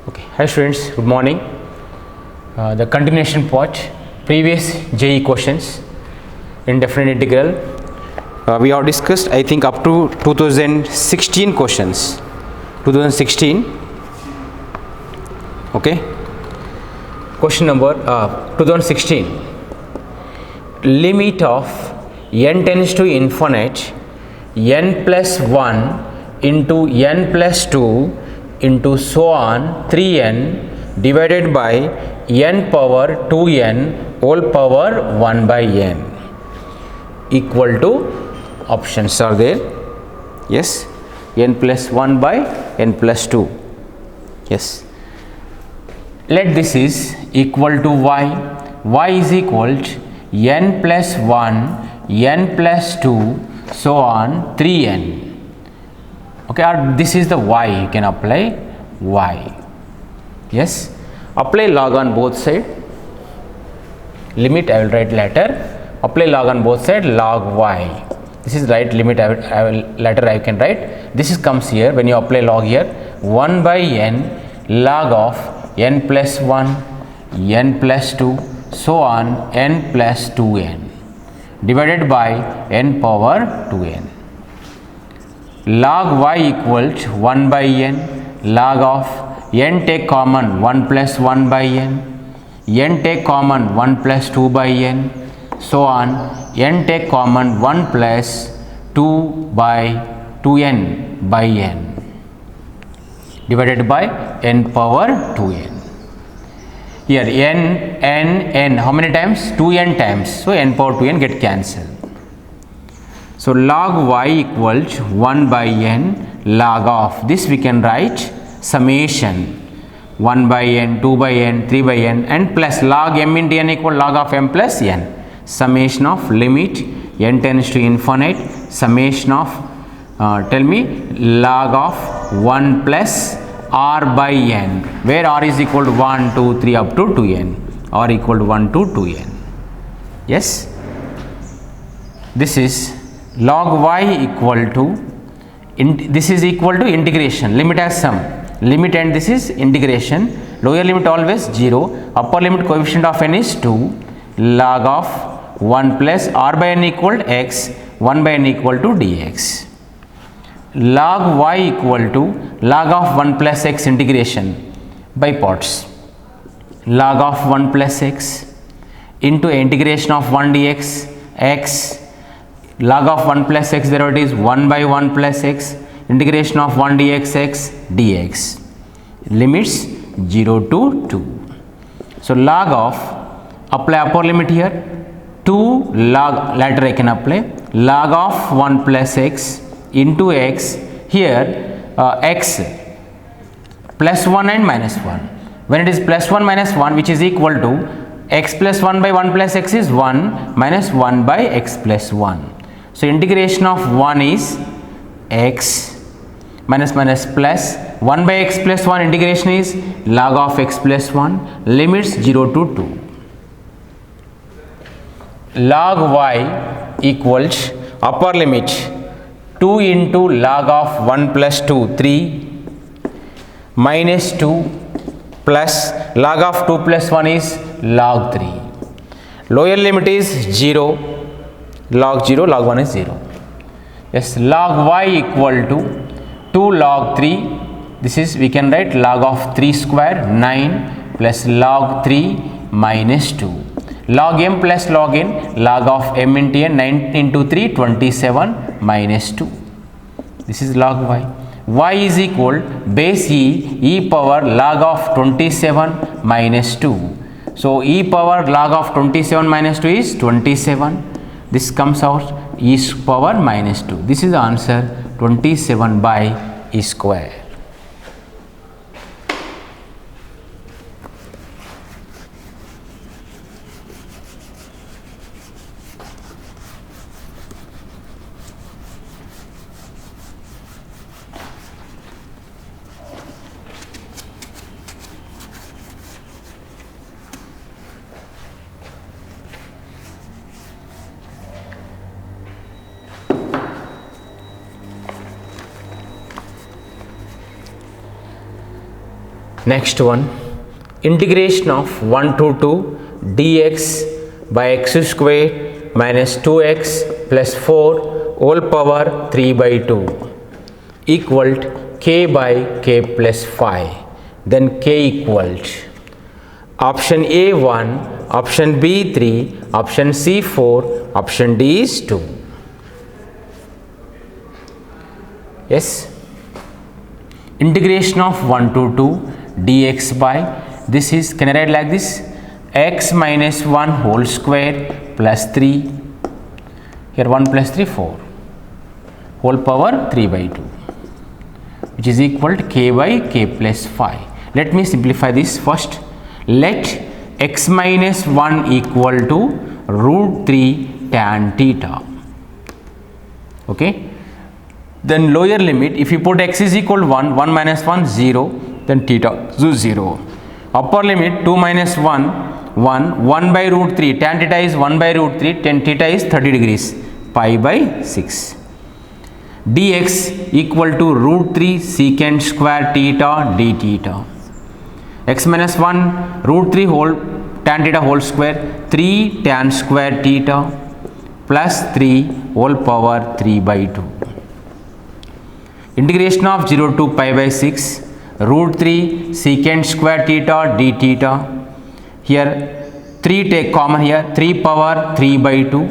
Okay, hi students, good morning. The continuation part, previous JE questions in definite integral. We have discussed, I think, up to 2016 questions. 2016. Okay. Question number 2016. Limit of n tends to infinite, n plus 1 into n plus 2 into so on 3n divided by n power 2n whole power 1 by n equal to, options are there. Yes, n plus 1 by n plus 2. Yes, let this is equal to y. Y is equal to n plus 1 n plus 2 so on 3n. Okay, or this is the y, you can apply y. Yes, apply log on both side. Limit I will write later. Apply log on both side, log y. This is right limit, I will later I can write. This is comes here when you apply log here, 1 by n log of n plus 1 n plus 2 so on n plus 2n divided by n power 2n. Log y equal to 1 by n log of n take common 1 plus 1 by n take common 1 plus 2 by n so on n take common 1 plus 2 by 2n by n divided by n power 2n. Here n how many times? 2n times, so n power 2n get cancelled. So log y equal to 1 by n log of, this we can write summation 1 by n, 2 by n, 3 by n and plus log m into n equal log of m plus n. Summation of limit n tends to infinite, summation of tell me log of 1 plus r by n, where r is equal to 1, 2, 3 up to 2n, r equal to 1 to 2n. Yes, this is log y equal to, this is equal to integration, limit as sum, limit and this is integration, lower limit always 0, upper limit coefficient of n is 2, log of 1 plus r by n equal to x, 1 by n equal to dx. Log y equal to log of 1 plus x integration by parts, log of 1 plus x into integration of 1 dx x, log of 1 plus x derivative is 1 by 1 plus x integration of 1 dx x dx, limits 0 to 2. So log of, apply upper limit here, 2 log, later I can apply log of 1 plus x into x, here x plus 1 and minus 1, when it is plus 1 minus 1 which is equal to x plus 1 by 1 plus x is 1 minus 1 by x plus 1. So integration of 1 is x minus minus plus 1 by x plus 1, integration is log of x plus 1, limits 0 to 2. Log y equals upper limit 2 into log of 1 plus 2 3 minus 2 plus log of 2 plus 1 is log 3. Lower limit is 0, log 0, log 1 is 0. Yes, log y equal to 2 log 3, this is we can write log of 3 square 9 plus log 3 minus 2. Log m plus log n, log of m into n, 9 into 3 27 minus 2. This is log y. Y is equal base e power log of 27 minus 2. So e power log of 27 minus 2 is 27. This comes out e power minus 2. This is the answer, 27 by e square. Next one, integration of 1 to 2 dx by x squared minus 2x plus 4 whole power 3 by 2 equal k by k plus 5. Then k equals option A 1, option B 3, option C 4, option D is 2. Yes, integration of 1 to 2 dx by, this is, can I write like this, x minus 1 whole square plus 3, here 1 plus 3 4 whole power 3 by 2, which is equal to k by k plus 5. Let me simplify this first. Let x minus 1 equal to root 3 tan theta. Okay, then lower limit, if you put x is equal to 1, 1 minus 1 0, then theta is 0. Upper limit 2 minus 1 1 by root 3, tan theta is 1 by root 3, tan theta is 30 degrees, pi by 6. Dx equal to root 3 secant square theta d theta. X minus 1 root 3 whole tan theta whole square 3 tan square theta plus 3 whole power 3 by 2. Integration of 0 to pi by 6 root 3 secant square theta d theta. Here 3 take common here, 3 power 3 by 2.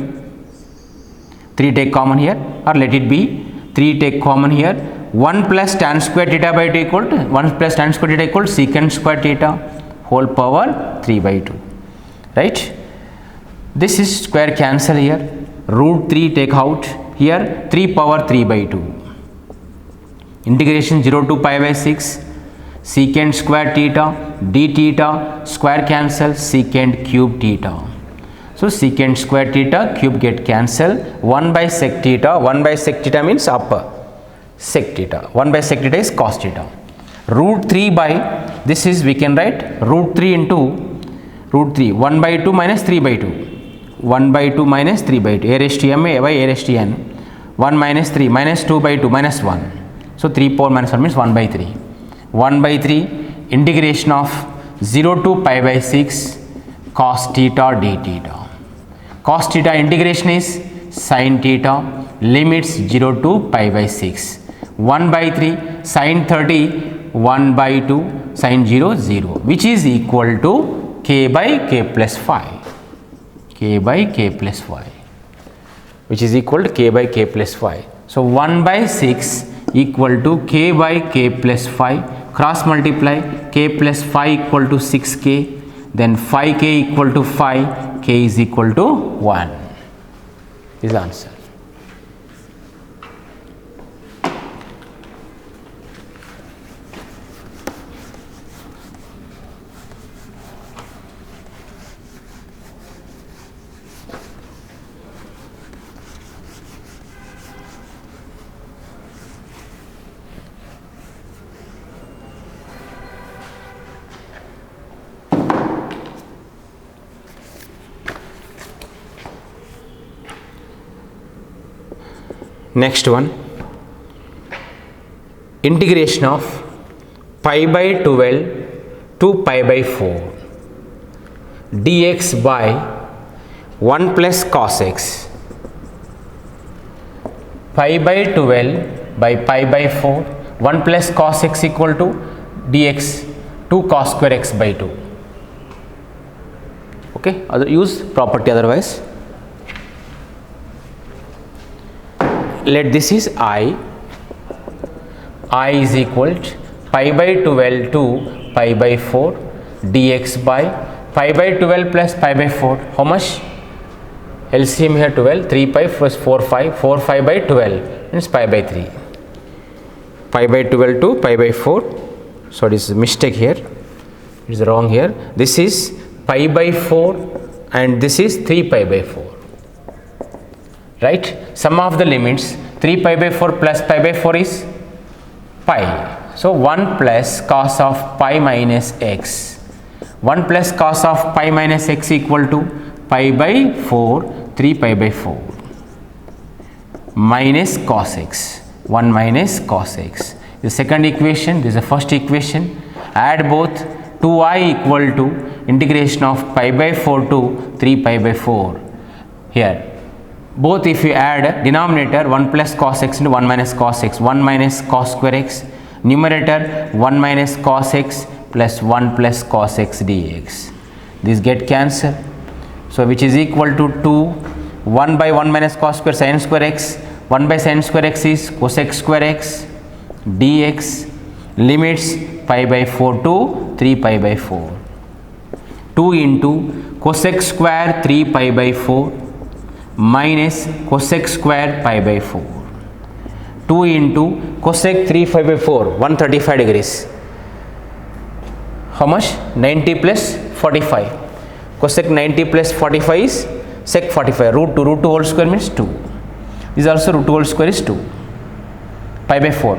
3 take common here, or let it be 3 take common here. 1 plus tan square theta by 2 equal to 1 plus tan square theta equal to secant square theta whole power 3 by 2. Right? This is square cancel here. Root 3 take out here, 3 power 3 by 2. Integration 0 to pi by 6 secant square theta d theta square cancel secant cube theta. So secant square theta cube get cancel, 1 by sec theta, 1 by sec theta means upper, sec theta, 1 by sec theta is cos theta. Root 3 by, this is, we can write root 3 into root 3, 1 by 2 minus 3 by 2, 1 by 2 minus 3 by 2, a raised to m a by a raised to n, 1 minus 3 minus 2 by 2 minus 1. So 3 power minus 1 means 1 by 3. 1 by 3 integration of 0 to pi by 6 cos theta d theta. Cos theta integration is sin theta, limits 0 to pi by 6. 1 by 3 sin 30, 1 by 2 sin 0 0, which is equal to k by k plus 5. K by k plus 5, which is equal to k by k plus 5. So 1 by 6 equal to k by k plus 5, cross multiply, k plus 5 equal to 6k, then 5k equal to 5, k is equal to 1. This is the answer. Next one, integration of pi by 12 to pi by 4 dx by 1 plus cos x, pi by 12 by pi by 4, 1 plus cos x equal to dx 2 cos square x by 2. Okay, use property otherwise. Let this is I is equal to pi by 12 to pi by 4 dx by pi by 12 plus pi by 4. How much? LCM here 12, 3 pi plus 4 5, 4 5 by 12 means pi by 3. Pi by 12 to pi by 4. So it is a mistake here. It is wrong here. This is pi by 4 and this is 3 pi by 4. Right? Sum of the limits 3 pi by 4 plus pi by 4 is pi. So 1 plus cos of pi minus x. 1 plus cos of pi minus x equal to pi by 4, 3 pi by 4 minus cos x. 1 minus cos x. The second equation, this is the first equation. add both. 2i equal to integration of pi by 4 to 3 pi by 4. Here both, if you add denominator 1 plus cos x into 1 minus cos x, 1 minus cos square x, numerator 1 minus cos x plus 1 plus cos x dx. This get cancelled. So which is equal to 2, 1 by 1 minus cos square sin square x, 1 by sin square x is cosec square x dx, limits pi by 4 to 3 pi by 4. 2 into cosec square 3 pi by 4 minus cosec square pi by 4. 2 into cosec 3 pi by 4, 135 degrees. How much? 90 plus 45. Cosec 90 plus 45 is sec 45. Root 2 whole square means 2. This also root 2 whole square is 2. Pi by 4.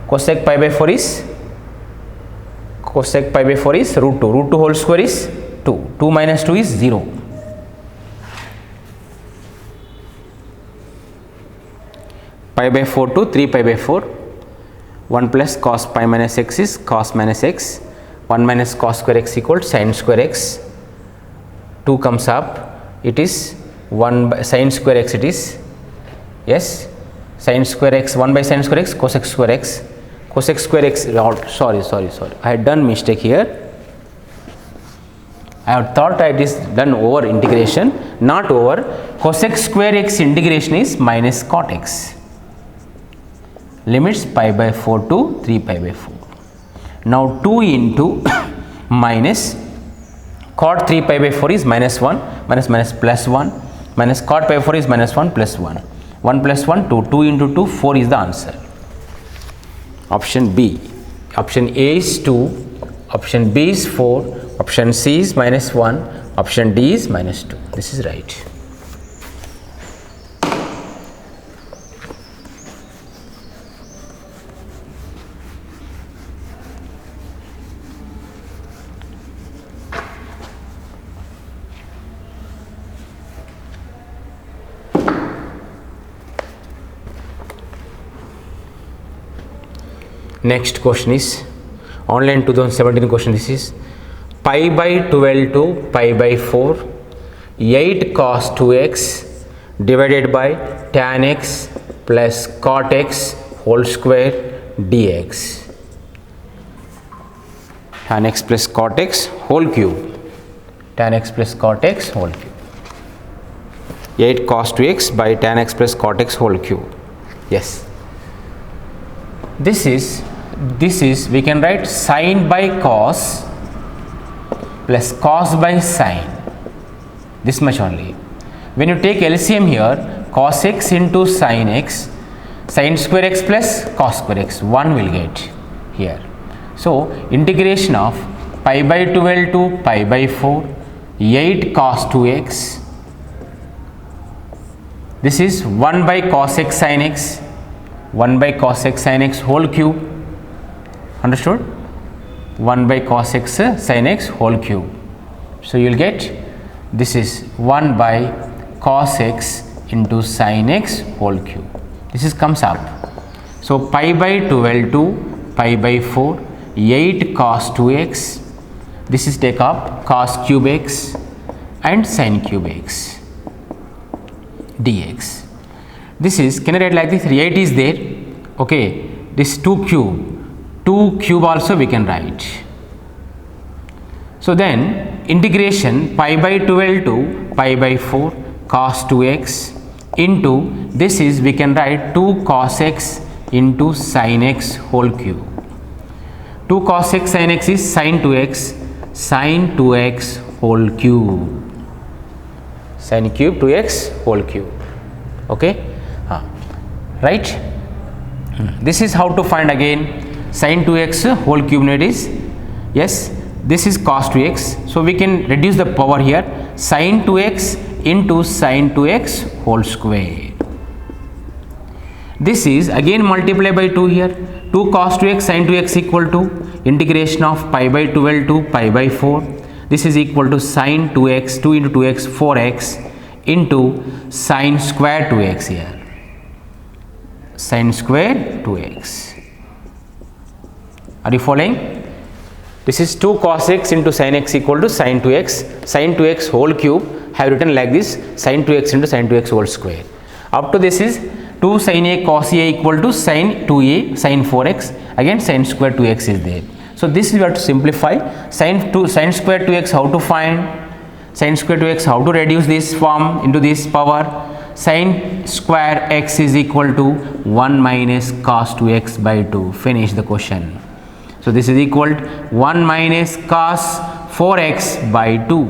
Cosec pi by 4 is root 2. Root 2 whole square is 2. 2 minus 2 is 0. Pi by 4 to 3 pi by 4. 1 plus cos pi minus x is cos minus x. 1 minus cos square x equals sin square x. 2 comes up. It is 1 by sin square x. It is, yes, sin square x, 1 by sin square x, cosec square x. Cosec square x, sorry, I had done mistake here. I have thought it is done over integration, not over. Cosec square x integration is minus cot x. Limits pi by 4 to 3 pi by 4. Now 2 into minus cot 3 pi by 4 is minus 1, minus plus 1, minus cot pi by 4 is minus 1 plus 1. 1 plus 1, 2. 2 into 2, 4 is the answer. Option B. Option A is 2, option B is 4, option C is minus 1, option D is minus 2. This is right. Next question is online 2017 question. This is pi by 12 to pi by 4, 8 cos 2x divided by tan x plus cot x whole square dx. Tan x plus cot x whole cube. Tan x plus cot x whole cube. 8 cos 2x by tan x plus cot x whole cube. Yes. This is we can write sin by cos plus cos by sin, this much only. When you take LCM here, cos x into sin x, sin square x plus cos square x, 1 will get here. So integration of pi by 12 to pi by 4, 8 cos 2x, this is 1 by cos x sin x, 1 by cos x sin x whole cube. Understood? 1 by cos x sin x whole cube. So you will get this is 1 by cos x into sin x whole cube. This is comes up. So pi by 12 to pi by 4, 8 cos 2x. This is take up cos cube x and sin cube x dx. This is, can I write like this? 8 is there. Okay. This 2 cube also we can write. So then integration pi by 12 to pi by 4 cos 2x into this is we can write 2 cos x into sin x whole cube. 2 cos x sin x is sin 2x whole cube. Sin cube 2x whole cube. Okay. Right. This is how to find again sin 2x whole cube net is, yes, this is cos 2x. So we can reduce the power here, sin 2x into sin 2x whole square. This is again multiply by 2 here, 2 cos 2x sin 2x equal to integration of pi by 12 to pi by 4. This is equal to sin 2x, 2 into 2x 4x into sin square 2x here. Sin square 2x. Are you following? This is 2 cos x into sin x equal to sin 2x. Sin 2x whole cube have written like this, sin 2x into sin 2x whole square. Up to this is 2 sin a cos a equal to sin 2a sin 4x. Again sin square 2x is there. So this we have to simplify. Sin square 2x how to find? Sin square 2x how to reduce this form into this power? Sin square x is equal to 1 minus cos 2x by 2. Finish the question. So this is equal to 1 minus cos 4x by 2,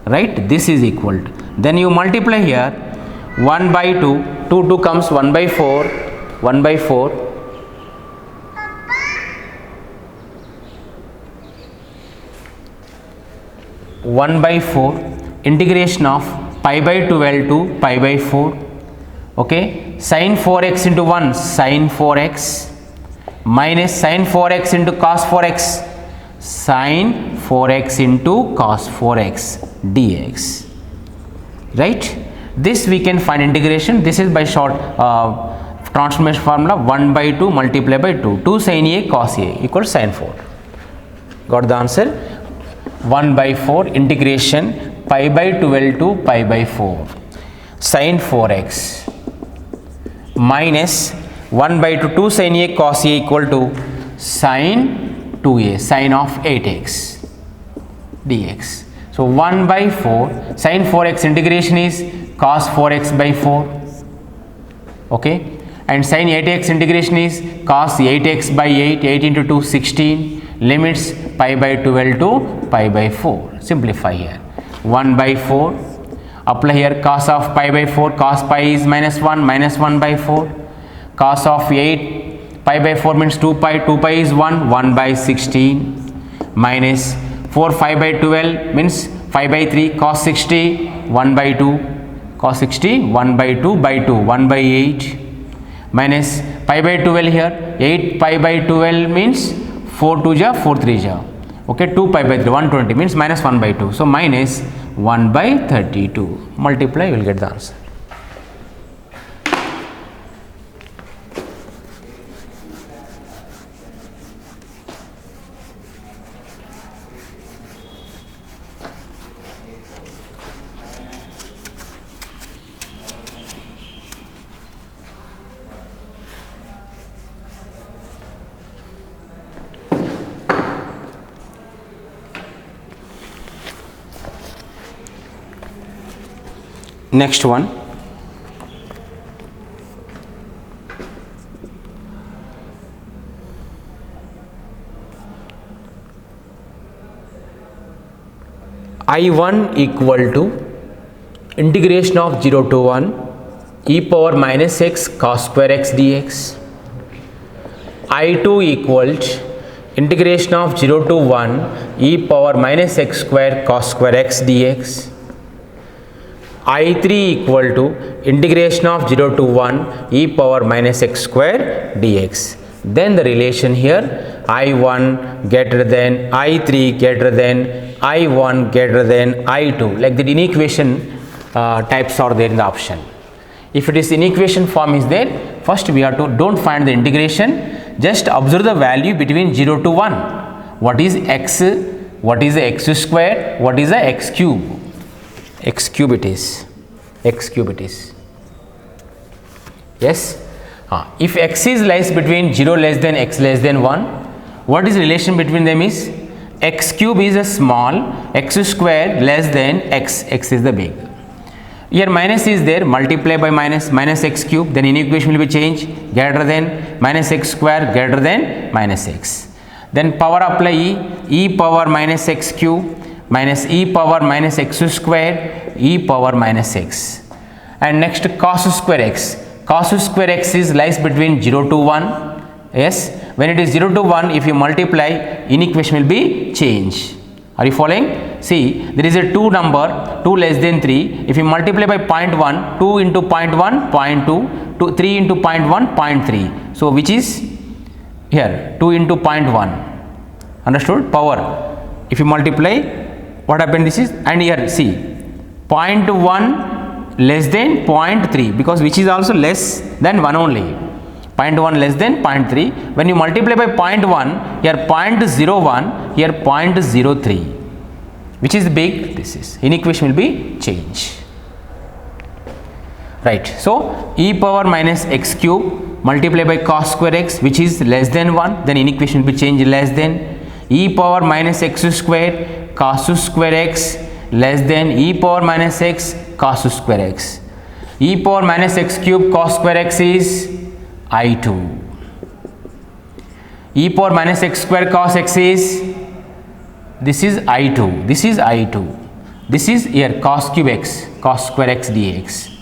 right? This is equal to, then you multiply here 1 by 2, 2 comes 1 by 4, 1 by 4, 1 by 4, integration of pi by 12 to pi by 4, okay? Sin 4x into 1 sin 4x minus sin 4x into cos 4x sin 4x into cos 4x dx, right? This we can find integration. This is by short transformation formula, 1 by 2 multiplied by 2, 2 sin a cos a equals sin 4. Got the answer? 1 by 4 integration pi by 12 to pi by 4 sin 4x minus 1 by 2, 2 sin a cos a equal to sin 2a sin of 8x dx. So 1 by 4 sin 4x integration is cos 4x by 4, okay, and sin 8x integration is cos 8x by 8, 8 into 2 16, limits pi by 12 to pi by 4. Simplify here, 1 by 4, apply here cos of pi by 4, cos pi is minus 1 by 4, cos of 8 pi by 4 means 2 pi, 2 pi is 1 by 16 minus 4 5 by 12 means 5 by 3, cos 60 1 by 2, cos 60 1 by 2 by 2 1 by 8 minus pi by 12 here, 8 pi by 12 means 4 2 ja 4 3 ja, okay, 2 pi by 3 120 means minus 1 by 2, so minus 1 by 32. Multiply, you will get the answer. Next one, I1 equal to integration of 0 to 1 e power minus x cos square x dx. I2 equal to integration of 0 to 1 e power minus x square cos square x dx. I3 equal to integration of 0 to 1 e power minus x square dx. Then the relation here, I1 greater than I3 greater than I1 greater than I2, like the inequation types are there in the option. If it is inequation form is there, first we have to don't find the integration, just observe the value between 0 to 1. What is x, what is the x square, what is the x cube? X cube it is, x cube it is, yes. If x is lies between 0 less than x less than 1, what is relation between them is x cube is a small, x square less than x, x is the big. Here minus is there, multiply by minus, minus x cube, then inequation will be changed, greater than minus x square greater than minus x. Then power apply e power minus x cube minus e power minus x square e power minus x. And next cos square x. Cos square x is lies between 0 to 1. Yes, when it is 0 to 1, if you multiply, inequation will be changed. Are you following? See, there is a 2 number, 2 less than 3. If you multiply by 0.1, 2 into 0.1, 0.2, 3 into 0.1, 0.3. So which is here 2 into 0.1. Understood? Power. If you multiply, what happened? This is, and here see 0.1 less than 0.3, because which is also less than 1 only. 0.1 less than 0.3. When you multiply by 0.1, here 0.01, here 0.03. Which is big? This is. Inequation will be changed. Right. So, e power minus x cube multiply by cos square x, which is less than 1, then inequation will be changed less than e power minus x square cos square x less than e power minus x cos square x. E power minus x cube cos square x is I2. E power minus x square cos x is, this is I2, this is I2. This is here cos cube x, cos square x dx.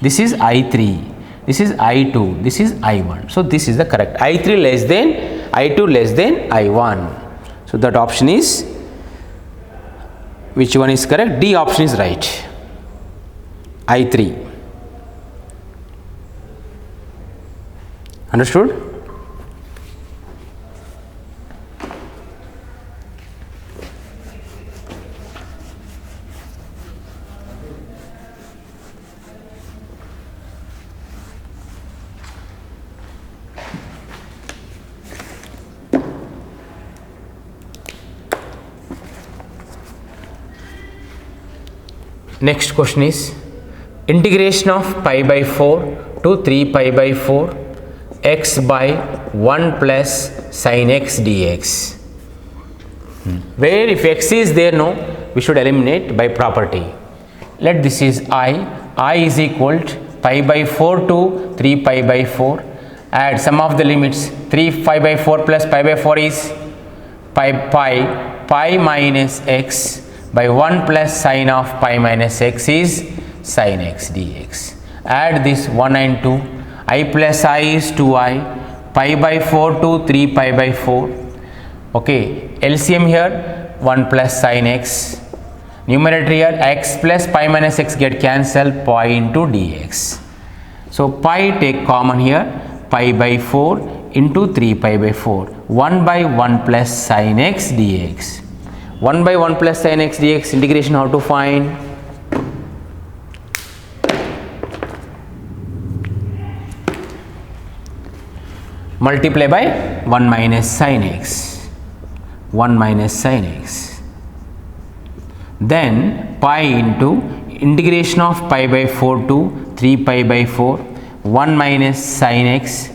This is I3, this is I2, this is I1. So, this is the correct. I3 less than, I2 less than I1. So, that option is, which one is correct? D option is right. I3. Understood? Next question is integration of pi by 4 to 3 pi by 4 x by 1 plus sin x dx. Where if x is there, no, we should eliminate by property. Let this is I is equal to pi by 4 to 3 pi by 4. Add sum of the limits. 3 pi by 4 plus pi by 4 is pi minus x by 1 plus sin of pi minus x is sin x dx. Add this 1 and 2. I plus I is 2i. Pi by 4 to 3 pi by 4. Okay. LCM here 1 plus sin x. Numerator here x plus pi minus x get cancelled, pi into dx. So, pi take common here, pi by 4 into 3 pi by 4. 1 by 1 plus sin x dx. 1 by 1 plus sin x dx integration how to find? Multiply by 1 minus sin x. 1 minus sin x. Then pi into integration of pi by 4 to 3 pi by 4. 1 minus sin x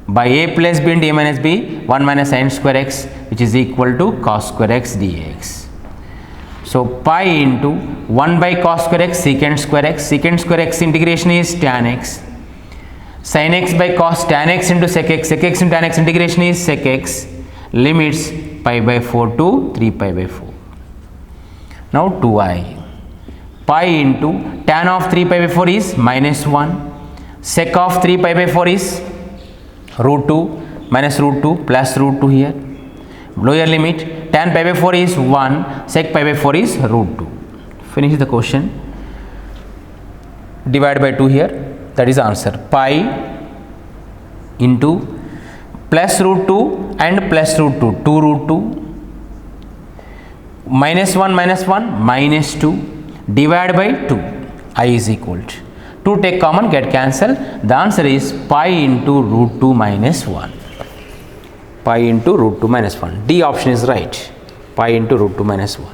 by a plus b into a minus b, 1 minus sin square x, which is equal to cos square x dx. So, pi into 1 by cos square x secant square x. Secant square x integration is tan x. Sin x by cos tan x into sec x. Sec x into tan x integration is sec x. Limits pi by 4 to 3 pi by 4. Now, 2i. Pi into tan of 3 pi by 4 is minus 1. Sec of 3 pi by 4 is root 2 minus root 2 plus root 2 here. Lower limit tan pi by 4 is 1, sec pi by 4 is root 2. Finish the question. Divide by 2 here, that is answer. Pi into plus root 2 and plus root 2, 2 root 2 minus 1 minus 2 divide by 2, I is equal to 2 take common get cancelled. The answer is pi into root 2 minus 1. Pi into root 2 minus 1. D option is right. Pi into root 2 minus 1.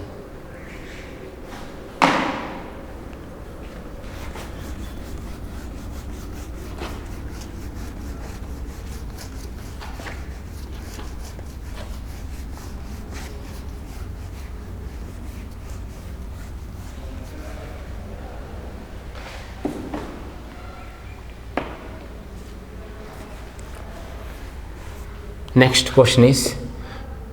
Next question is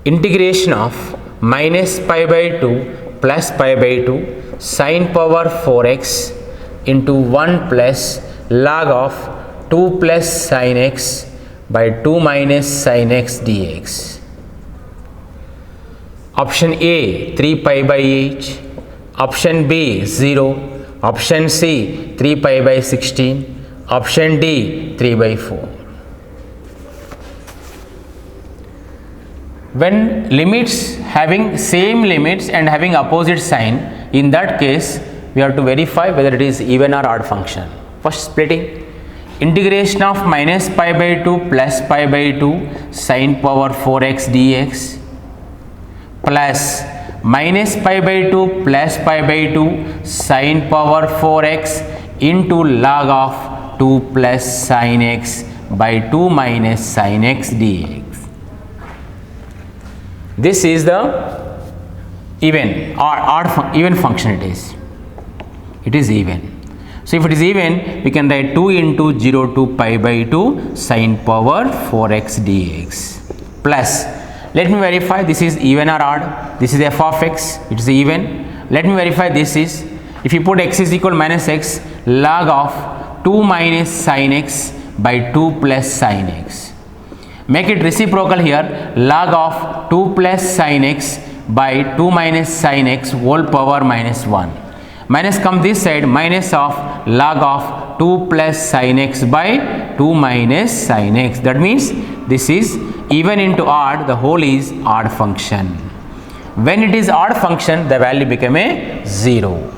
integration of minus pi by 2 plus pi by 2 sin power 4x into 1 plus log of 2 plus sin x by 2 minus sin x dx. Option A 3 pi by 8, option B 0, option C 3 pi by 16, option D 3 by 4. When limits having same limits and having opposite sign, in that case we have to verify whether it is even or odd function. First splitting, integration of minus pi by 2 plus pi by 2 sin power 4x dx plus minus pi by 2 plus pi by 2 sin power 4x into log of 2 plus sin x by 2 minus sin x dx. This is the even or even function it is. It is even. So if it is even, we can write 2 into 0 to pi by 2 sin power 4x dx plus, let me verify this is even or odd. This is f of x, it is even. Let me verify this is, if you put x is equal minus x, log of 2 minus sin x by 2 plus sin x. Make it reciprocal here, log of 2 plus sin x by 2 minus sin x whole power minus 1. Minus come this side, minus of log of 2 plus sin x by 2 minus sin x. That means this is even into odd, the whole is odd function. When it is odd function, the value become a 0.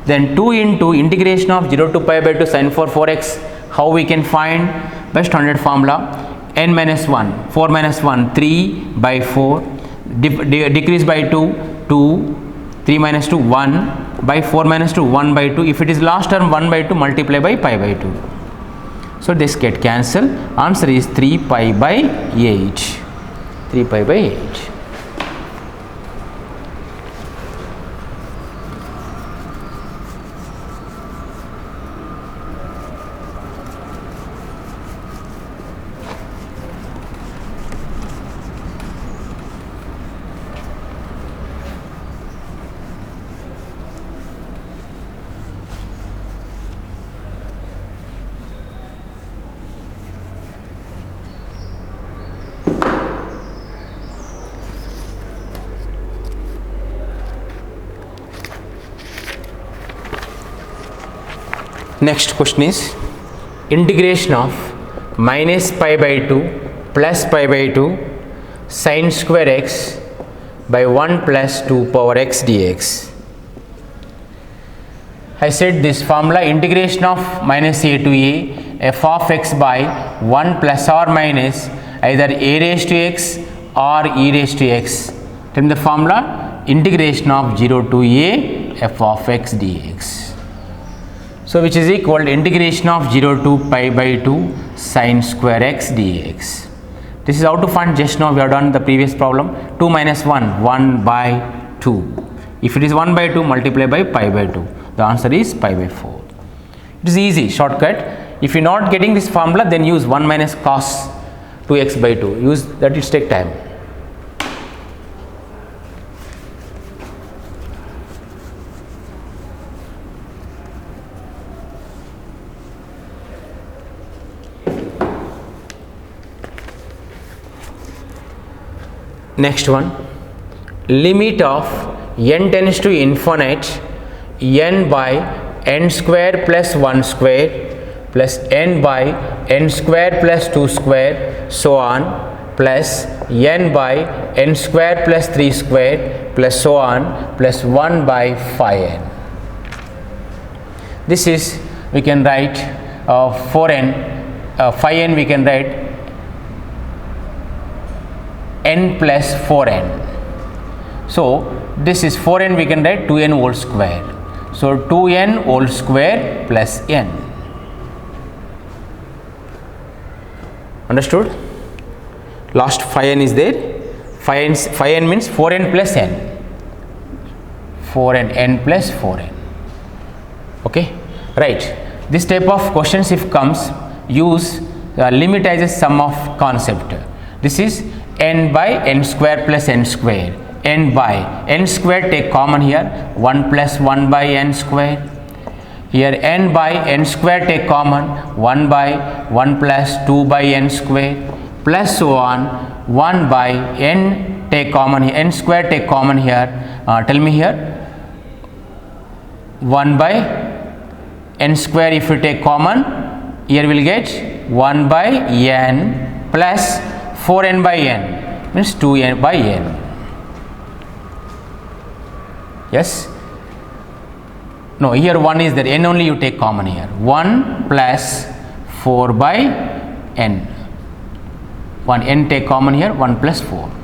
Then 2 into integration of 0 to pi by 2 sin 4x, how we can find? Best standard formula, n minus 1, 4 minus 1, 3 by 4, decrease by 2, 2, 3 minus 2, 1 by 4 minus 2, 1 by 2. If it is last term 1 by 2, multiply by pi by 2. So this get cancelled. Answer is 3 pi by 8. 3 pi by 8. Next question is integration of minus pi by 2 plus pi by 2 sin square x by 1 plus 2 power x dx. I said this formula, integration of minus a to a f of x by 1 plus or minus either a raised to x or e raised to x. Then the formula, integration of 0 to a f of x dx. So which is equal to integration of 0 to pi by 2 sin square x dx. This is how to find, just now we have done the previous problem. 2 minus 1, 1 by 2. If it is 1 by 2, multiply by pi by 2. The answer is pi by 4. It is easy, shortcut. If you are not getting this formula, then use 1 minus cos 2x by 2. Use that, it take time. Next one, limit of n tends to infinite n by n square plus 1 square plus n by n square plus 2 square so on plus n by n square plus 3 square plus so on plus 1 by phi n. This is, we can write 4n, phi n we can write n plus 4n. So this is 4n, we can write 2n whole square. So 2n whole square plus n. Understood? Last phi n is there. Phi n means 4n plus n. 4n, n plus 4n. Okay, right. This type of questions if comes, use limit as a sum of concept. This is n by n square plus n square. N by n square, take common here, 1 plus 1 by n square. Here n by n square, take common, 1 by 1 plus 2 by n square plus so on 1 by n, take common here, n square take common here. Tell me here, 1 by n square if you take common, here we will get 1 by n plus 4n by n, means 2n by n. Yes, no, here 1 is there, n only you take common here, 1 plus 4 by n. 1 n take common here, 1 plus 4.